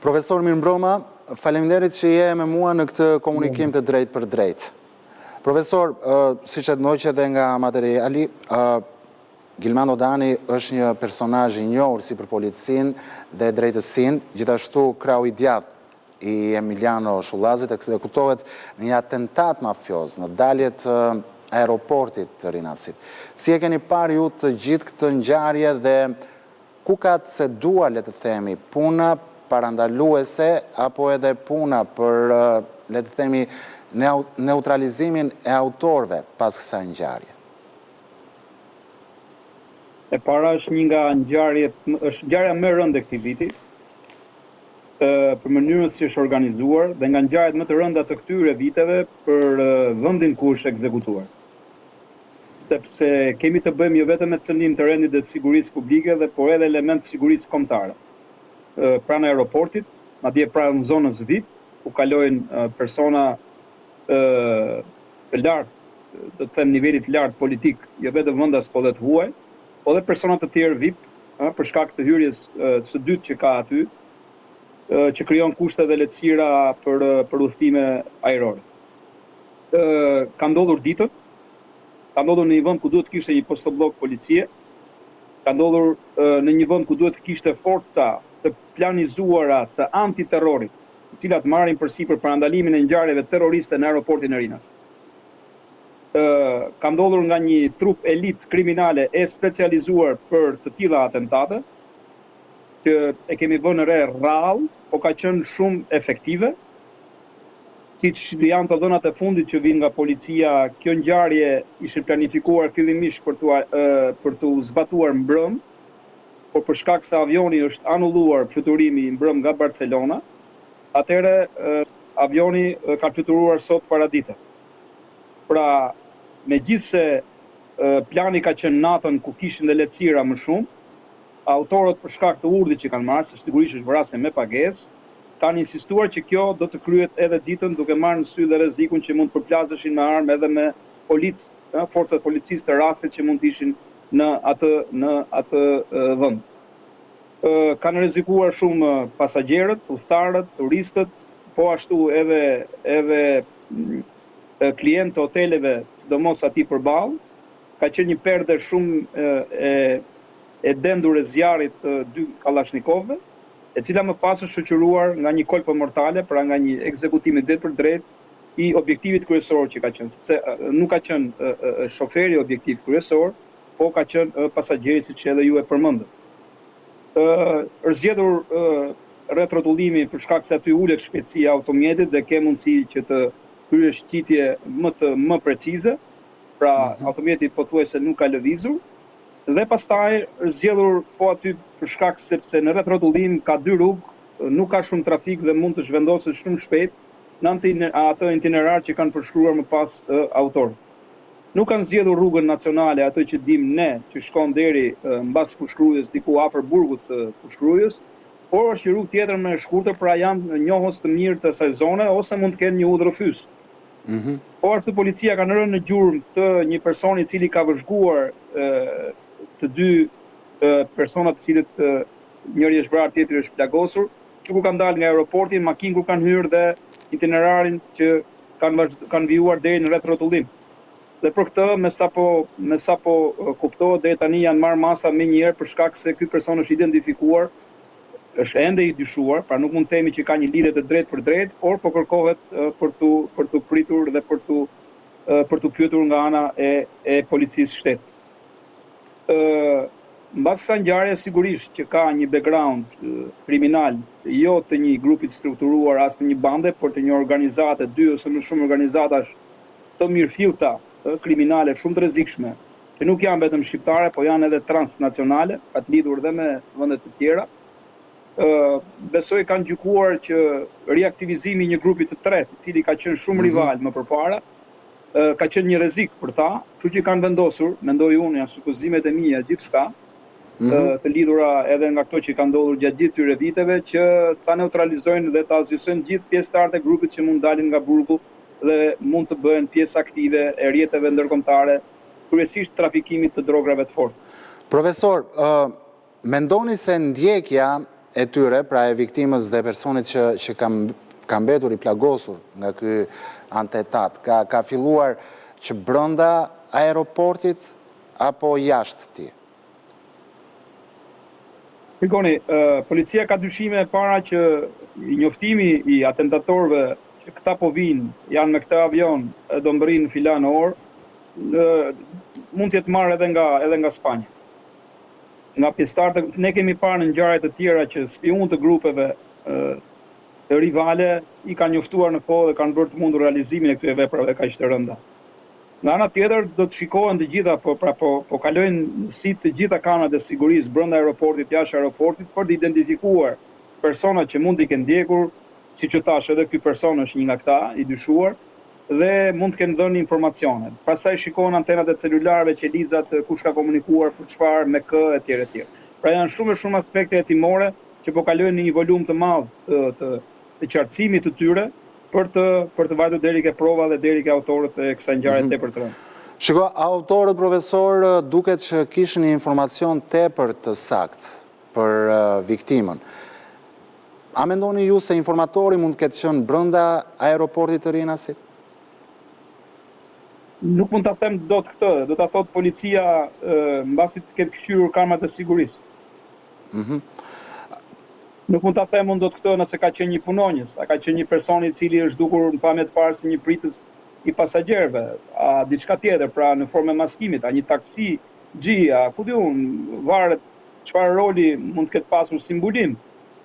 Profesor Mirëmbroma, faleminderit që je me mua në këtë komunikim të drejt për drejt. Profesor, si që të noqe dhe nga materiali, Gilmando Dani është një personazh i njohur si për policin dhe drejtësin, gjithashtu krau i djathtë i Emiliano Shullazit ekzekutohet në një atentat mafioz në daljet aeroportit të Rinasit. Si e keni parë ju të gjithë këtë ngjarje dhe ku ka të cedua, le të themi, puna parandaluese apo edhe puna për, le të themi, neutralizimin e autorëve pas kësaj ngjarje? E para është një nga ngjarjet, është ngjarja më e rëndë e këtij viti, për mënyrën si është organizuar dhe nga ngjarjet më të rënda të këtyre viteve për vendin ku është ekzekutuar. Sepse kemi të bëjmë jo vetëm me cënim të rendit dhe të sigurisë publike, por edhe element të sigurisë kombëtare. Pranë aeroportit, madje pranë zonës VIP, ku kalojnë persona të lartë, do të them nivelit lartë politik, jo vetëm vendas po dhe të huaj, po dhe persona të tjerë VIP, për shkak të hyrjes së dytë që ka aty, që krijon kushte dhe lehtësira për udhëtime ajrore. Ka ndodhur ditën, ka ndodhur në një vend ku duhet të kishte një postoblok policie, ka ndodhur në një vend ku duhet të kishte forca të planizuara të antiterrorit, të cilat marrin përsipër parandalimin e ngjarjeve terroriste në aeroportin e Rinas. Ka ndodhur nga një trup elit kriminale e specializuar për të tilla atentate, që e kemi vënë re rrallë, po ka qenë shumë efektive, siç janë të dhënat e fundit që vinë nga policia. Kjo ngjarje ishte planifikuar fillimisht për të zbatuar mbrëm, por për shkak se avioni është anulluar fluturimi i mbrëm nga Barcelona, atëherë avioni ka fluturuar sot paradite. Pra, megjithse plani ka qenë natën ku kishin dhe lehtësira më shumë, autorët për shkak të urdhit që kanë marrë, se sigurisht është vrasje me pagesë, kanë insistuar që kjo do të kryhet edhe ditën duke marrë në sy dhe rrezikun që mund të përplaseshin me armë edhe me policë, forcat policisë të rastit që mund të ishin në atë vend. Kanë rrezikuar shumë pasagerët, udhëtarët, turistët, po ashtu edhe klientë të hoteleve, sidomos aty përballë. Ka qenë një perde shumë e dendur e zjarrit dy kalashnikovëve, e cila më pas është shoqëruar nga një kolpë mortale, pra nga një ekzekutim drejt për drejt i objektivit kryesor që ka qenë, sepse nuk ka qenë shoferi objektiv kryesor, po ka qenë pasagjeri, siç edhe ju e përmendët. Është zgjedhur rreth rrotullimi për shkak se aty ulet shpejtësia e automjetit dhe ke mundësi që të kryesh qitje më precize, pra automjeti pothuajse nuk ka lëvizur. Dhe pastaj është zgjedhur po aty për shkak sepse në rreth rrotullim ka dy rrugë, nuk ka shumë trafik dhe mund të zhvendoset shumë shpejt në atë itinerar që kanë përshkruar më pas autorët. Nuk kanë zgjedhur rrugën nacionale, atë që dim ne, që shkon deri mbas Fushkrujës, diku afër burgut të Fushkrujës, por është një rrugë tjetër më e shkurtër, pra janë njohës të mirë të asaj zone ose mund të kenë një udhërrëfys. Po ashtu policia ka rënë në gjurmë të një personi i cili ka vëzhguar të dy persona të cilët njëri është vrarë, tjetri është plagosur, që ku kanë dalë nga aeroporti, makinë ku kanë hyrë dhe itinerarin që kanë vijuar deri në rreth rrotullim. Dhe për këtë, me sapo kuptohet, deri tani janë marrë masa më njëherë për shkak se ky person është identifikuar, është ende i dyshuar, pra nuk mund të themi që ka një lidhje të drejtë për drejtë, por po kërkohet për tu pritur dhe për tu pyetur nga ana e policisë shtetit. Mbas kësaj ngjarje sigurisht që ka një background kriminal, jo të një grupi të strukturuar as të një bande, por të një organizate, dy ose më shumë organizatash të mirëfillta kriminale shumë të rrezikshme, që nuk janë vetëm shqiptare, po janë edhe transnacionale, ka të lidhur dhe me vende të tjera. Besoj kanë gjykuar që riaktivizimi i një grupi të tretë, i cili ka qenë shumë rival më përpara, ka qenë një rrezik për ta, kështu që kanë vendosur, mendoj unë, janë supozimet e mia gjithçka, të lidhura edhe nga këto që kanë ndodhur gjatë gjithë këtyre viteve, që ta neutralizojnë dhe ta zgjysojnë gjithë pjesëtarët e grupit që mund dalin nga burgu dhe mund të bëhen pjesë aktive e rrjeteve ndërkombëtare, kryesisht trafikimit të drograve të fortë. Profesor, mendoni se ndjekja e tyre, pra e viktimës dhe personit që ka mbetur i plagosur nga ky atentat, ka filluar që brenda aeroportit apo jashtë ti? Shikoni, policia ka dyshime para që njoftimi i atentatorëve që këta po vinë, janë me këtë avion, do mbërrinë filan orë, mund t'jetë marrë edhe nga Spanja. Nga pjesëtarët, ne kemi parë në ngjarje të tjera që spion të grupeve të rivale i kanë njoftuar në kohë dhe kanë bërë të mundur realizimin e këtyre veprave kaq të rënda. Nga ana tjetër do të shikohen të gjitha, po kalojnë si të gjitha kamerat e sigurisë brenda aeroportit, jashtë aeroportit për të identifikuar persona që mund t'i kenë ndjekur, siç u thash, edhe ky person është një nga këta i dyshuar dhe mund të kenë dhënë informacione. Pastaj shikohen antenat e celularëve, qelizat, kush ka komunikuar për çfarë, me kë etj etj. Pra janë shumë aspekte hetimore që po kalojnë në një volum të madh të qartësimit të tyre për të vajtur deri ke prova dhe deri ke autorët e kësaj ngjarje tepër të rëndë. Shiko, autorët, profesor, duket që kishin një informacion tepër të saktë për viktimën. A mendoni ju se informatori mund të ketë qenë brenda aeroportit të Rinasit? Nuk mund ta them dot këtë, do ta thotë policia mbasi të ketë kështyrur kamerat e sigurisë. Nuk mund ta them unë dot këtë nëse ka qenë një punonjës, a ka qenë një person i cili është dukur në pamje të parë si një pritës i pasagerëve, a diçka tjetër, pra në formë maskimit, a një taksi, xhia, ku diun, varet çfarë roli mund të ketë pasur simbolim,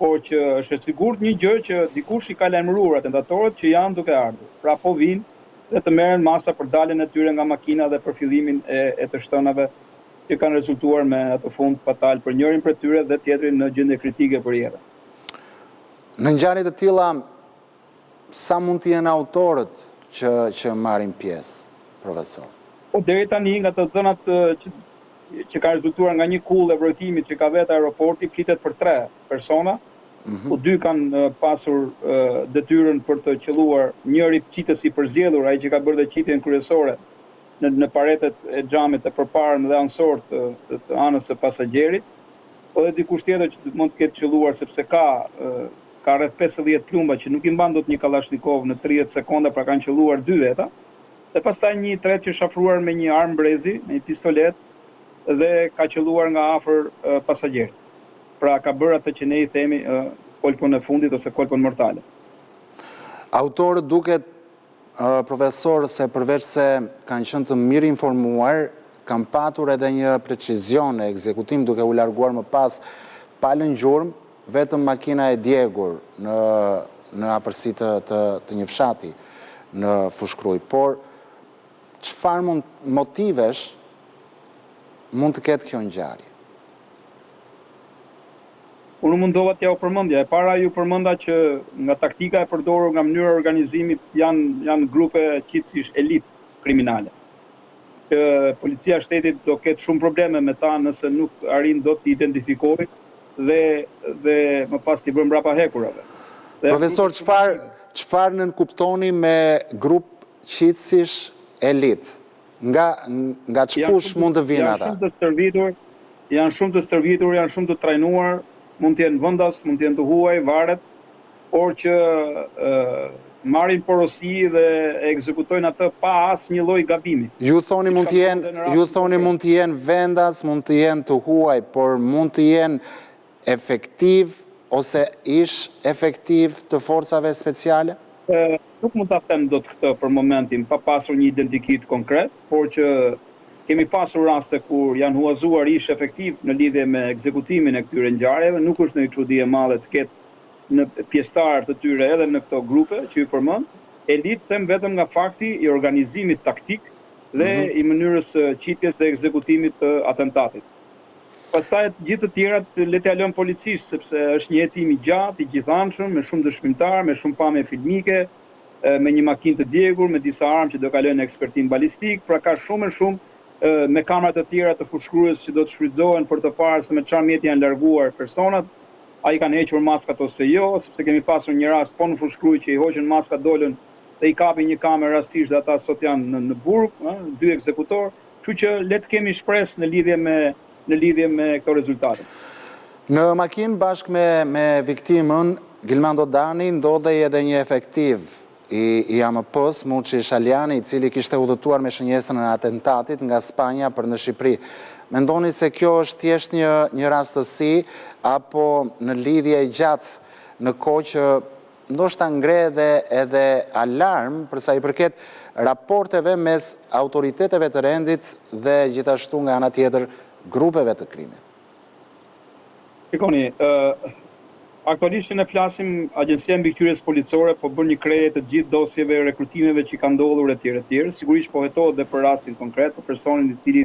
por që është e sigurt një gjë që dikush i ka lajmëruar atentatorët që janë duke ardhur. Pra po vinë dhe të merren masa për daljen e tyre nga makina dhe për fillimin e të shtënave që kanë rezultuar me atë fund fatal për njërin prej tyre dhe tjetrin në gjendje kritike për jetën. Në ngjarje të tilla, sa mund të jenë autorët që marrin pjesë, profesor? Po deri tani nga të dhënat që ka rezultuar nga një kull e vrojtimit që ka vetë aeroporti, flitet për 3 persona. Po 2 kanë pasur detyrën për të qelluar, njëri qitës i përzgjedhur, ai që ka bërë dhe qitjen kryesore në paretet e xhamit të përparën dhe ansor të anës së pasagjerit, po dhe dikush tjetër që mund të ketë qelluar sepse ka rreth 50 plumba që nuk i mban dot një Kalashnikov në 30 sekonda, pra kanë qelluar 2 veta, dhe pastaj një tret që është afruar me një armë brezi, me një pistolet dhe ka qelluar nga afër pasagjerit. Pra ka bërë atë që ne i themi kolpën e fundit ose kolpën mortale. Autorët duket, profesor, se përveç se kanë qenë të mirë informuar, kanë patur edhe një precizion e ekzekutim duke u larguar më pas palën gjurmë, vetëm makina e djegur në afërsi të një fshati në Fushkruj. Por, çfarë motivesh mund të ketë kjo ngjarje? Unë mundova t'ja u përmendja. E para ju përmenda që nga taktika e përdorur, nga mënyra e organizimit, janë grupe qitësish elit kriminale. Policia e shtetit do ketë shumë probleme me ta nëse nuk arrin dot të identifikojë dhe më pas t'i bërë mbrapa hekurave. Profesor, çfarë nënkuptoni me grup qitësish elit? Nga ç'fush mund të vinë ata? Janë shumë të stërvitur, janë shumë të trajnuar, mund të jenë vendas, mund të jenë të huaj, varet, por që marrin porosi dhe ekzekutojnë atë pa asnjë lloj gabimi. Ju thoni mund të jenë vendas, mund të jenë të huaj, por mund të jenë efektiv ose ish efektiv të forcave speciale? Nuk mund ta them dot këtë për momentin, pa pasur një identikit konkret, por që kemi pasur raste kur janë huazuar ish efektiv në lidhje me ekzekutimin e këtyre ngjarjeve, nuk është ndonjë çudi e madhe të ketë në pjesëtar të tyre edhe në këto grupe që ju përmend. Elit them vetëm nga fakti i organizimit taktik dhe i mënyrës qitjes dhe ekzekutimit të atentatit. Pastaj gjithë të tjerat le t'ia lëm policisë, sepse është një hetim i gjatë, i gjithanshëm, me shumë dëshmitar, me shumë pamje filmike, me një makinë të djegur, me disa armë që do kalojnë në ekspertim balistik, pra ka shumë me kamerat e tjera të fushkrues që do të shfrytëzohen për të parë se me çfarë mjeti janë larguar personat, a i kanë hequr maskat ose jo, sepse kemi pasur një rast po në Fushkruj që i hoqën maskat, dolën dhe i kapin një kamerë rastisht dhe ata sot janë në burg, 2 ekzekutor, kështu që le të kemi shpresë në lidhje me këto rezultate. Në makinë bashkë me viktimën, Gilmando Dani ndodhej edhe një efektiv i AMP-s, Muçi Shaljani, i cili kishte udhëtuar me shënjesën e atentatit nga Spanja për në Shqipëri. Mendoni se kjo është thjesht një rastësi apo në lidhje gjatë në kohë që ndoshta ngre edhe alarm përsa i përket raporteve mes autoriteteve të rendit dhe gjithashtu nga ana tjetër grupeve të krimit? Shikoni, aktualisht që ne flasim, Agjencia e Mbikëqyrjes Policore po bën një krerje të gjithë dosjeve e rekrutimeve që kanë ndodhur etj. Sigurisht po hetohet dhe për rastin konkret, për personin i cili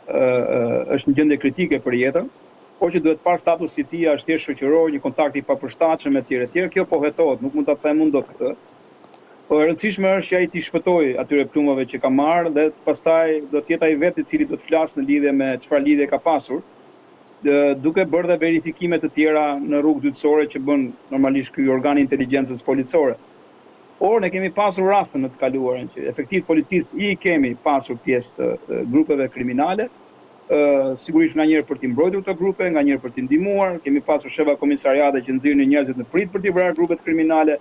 është në gjendje kritike për jetën, por që duhet parë statusi i tij, është thjesht shoqëror, një kontakt i papërshtatshëm etj. Kjo po hetohet, nuk mund ta them unë dot këtë. Po e rëndësishme është që ai t'i shpëtojë atyre plumave që ka marrë dhe pastaj do të jetë ai vetë i cili do të flasë në lidhje me çfarë lidhje ka pasur, duke bërë dhe verifikime të tjera në rrugë dytësore që bën normalisht ky organ i inteligjencës policore. Por ne kemi pasur raste në të kaluarën që efektiv policisë i kemi pasur pjesë të grupeve kriminale, sigurisht nga njëherë për t'i mbrojtur këto grupe, nga njëherë për t'i ndihmuar, kemi pasur shefa komisariate që nxirrin njerëzit në prit për t'i vrarë grupet kriminale,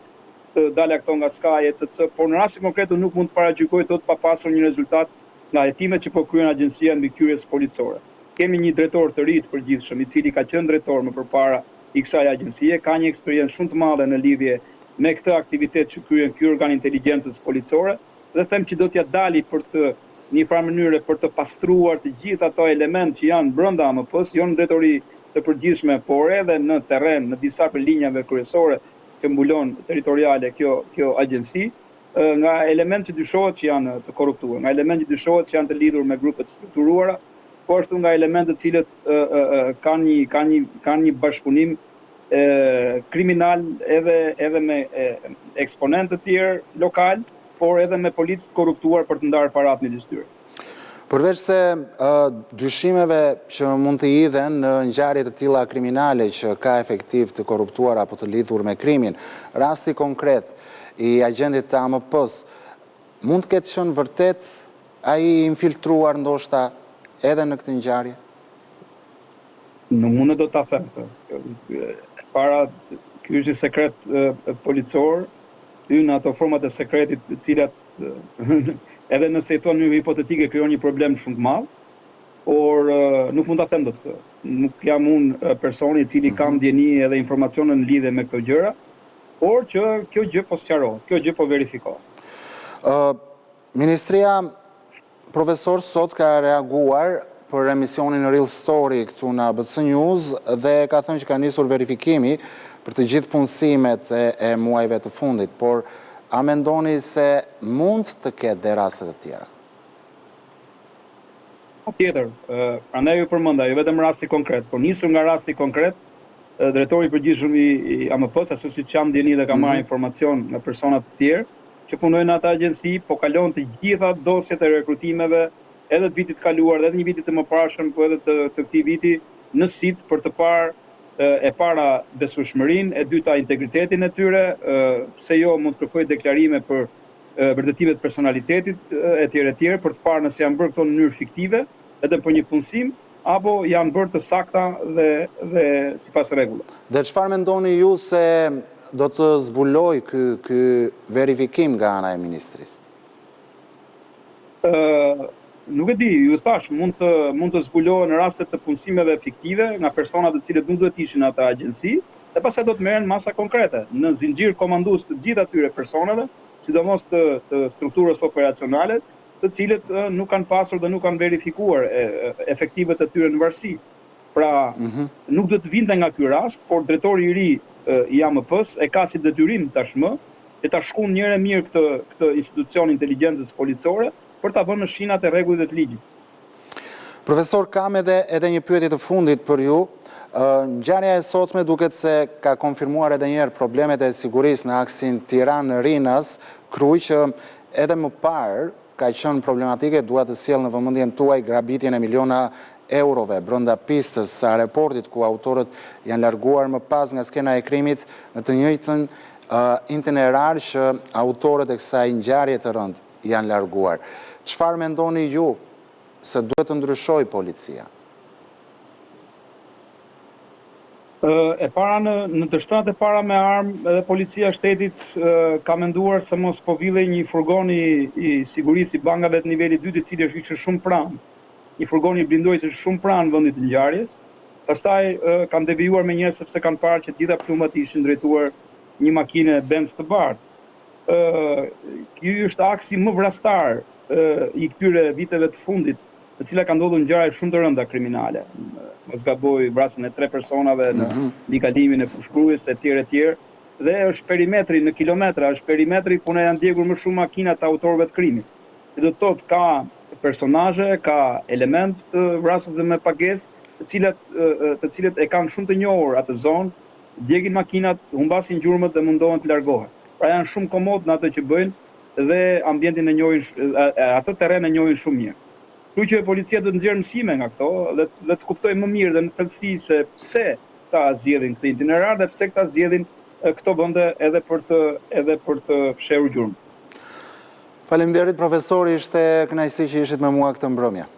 të dalë këto nga SKA, etc. Por në rastin konkret nuk mund të paragjykoj tot pa pasur një rezultat nga hetimet që po kryen Agjencia e Mbikëqyrjes Policore. Kemi një drejtor të ri të përgjithshëm, i cili ka qenë drejtor më përpara i kësaj agjencie, ka një eksperiencë shumë të madhe në lidhje me këtë aktivitet që kryen ky organ inteligjencës policore, dhe them që do t'ja dali për të një farë mënyre për të pastruar të gjithë ato elementë që janë brenda AMP-s, jo në drejtori të përgjithshme, por edhe në terren, në disa për linjave kryesore që mbulon territoriale kjo agjenci, nga elementë që dyshohet që janë të korruptuar, nga elementë që dyshohet që janë të lidhur me grupe të strukturuara, po ashtu nga elemente të cilët kanë një bashkëpunim kriminal edhe me eksponentë të tjerë lokal, por edhe me policë të korruptuar për të ndarë parat midis tyre. Përveç se dyshimeve që mund të hidhen në ngjarje të tilla kriminale që ka efektiv të korruptuar apo të lidhur me krimin, rasti konkret i agentit të AMP-s mund të ketë qenë vërtet ai infiltruar ndoshta edhe në këtë ngjarje? Nuk mund do ta them këtë. Para ky është sekret policor, në ato format e sekretit të cilat edhe nëse jeton në hipotetike krijon një problem shumë të madh, por nuk mund ta them dot këtë. Nuk jam unë personi i cili kam ndjeni edhe informacione në lidhje me këto gjëra, por që kjo gjë po sqarohet, kjo gjë po verifikohet. Ministria profesor sot ka reaguar për emisionin Real Story këtu në ABC News dhe ka thënë që ka nisur verifikimi për të gjithë punësimet e muajve të fundit, por a mendoni se mund të ketë dhe rastet të tjera? Tjetër, prandaj ju përmenda, jo vetëm rasti konkret, por nisur nga rasti konkret, drejtori i përgjithshëm i AMP-s, ashtu siç jam ndjeni dhe ka marrë informacion nga persona të tjerë që punojnë në atë agjenci, po kalon të gjitha dosjet e rekrutimeve, edhe të vitit kaluar, edhe një vitit të mëparshëm, po edhe të këtij viti në sit për të parë e para besueshmërinë, e dyta integritetin e tyre, pse jo mund të kërkojë deklarime për vërtetimet e personalitetit etj. Për të parë nëse janë bërë këto në mënyrë fiktive, edhe për një punësim, apo janë bërë të sakta dhe sipas rregullave. Dhe çfarë mendoni ju se do të zbuloj ky verifikim nga ana e ministrisë? Nuk e di, ju thash, mund të zbulohen në raste të punësimeve fiktive nga persona të cilët nuk duhet ishin në atë agjenci, dhe pastaj do të merren masa konkrete në zinxhir komandues të gjithë atyre personave, sidomos të strukturës operacionale, të cilët nuk kanë pasur dhe nuk kanë verifikuar efektivet e tyre në varësi. Pra, nuk do të vinte nga ky rast, por drejtori i ri i AMP-s e ka si detyrim tashmë që ta shkon njëherë mirë këtë institucion inteligjencës policore për ta vënë në shinat e rregullit të ligjit. Profesor, kam edhe një pyetje të fundit për ju. Ngjarja e sotme duket se ka konfirmuar edhe një herë problemet e sigurisë në aksin Tiranë-Rinas, Krujë, që edhe më parë ka qenë problematike, dua të sjell në vëmendjen tuaj grabitjen e miliona eurove brenda pistës së aeroportit ku autorët janë larguar më pas nga skena e krimit në të njëjtën itinerar që autorët e kësaj ngjarje të rëndë janë larguar. Çfarë mendoni ju se duhet të ndryshojë policia? E para në të shtatë e para me armë, edhe policia e shtetit ka menduar se mos po villej një furgon i sigurisë i bankave të nivelit 2, i cili është ishte shumë pranë. Një furgon i blindues është shumë pranë vendit të ngjarjes. Pastaj kanë devijuar me njerëz sepse kanë parë që gjitha plumat ishin drejtuar një makinë Benz të bardhë. Ky është aksi më vrastar i këtyre viteve të fundit, të cilat kanë ndodhur ngjarje shumë të rënda kriminale. Mos gaboj, vrasjen e 3 personave në mbikalimin e fushkrues etj. Dhe është perimetri në kilometra, është perimetri ku ne janë ndjekur më shumë makina të autorëve të krimit. Do të thotë ka personazhe, ka element të vrasjeve me pagesë, të cilët e kanë shumë të njohur atë zonë, djegin makinat, humbasin gjurmët dhe mundohen të largohen. Pra janë shumë komod në atë që bëjnë dhe ambientin e njohin, atë terren e njohin shumë mirë. Kështu që policia do të nxjerrë mësime nga këto dhe të kuptojë më mirë dhe në thellësi se pse ta zgjedhin këtë itinerar dhe pse ta zgjedhin këto vende edhe për të fshehur gjurmë. Faleminderit profesor, ishte kënaqësi që ishit me mua këtë mbrëmje.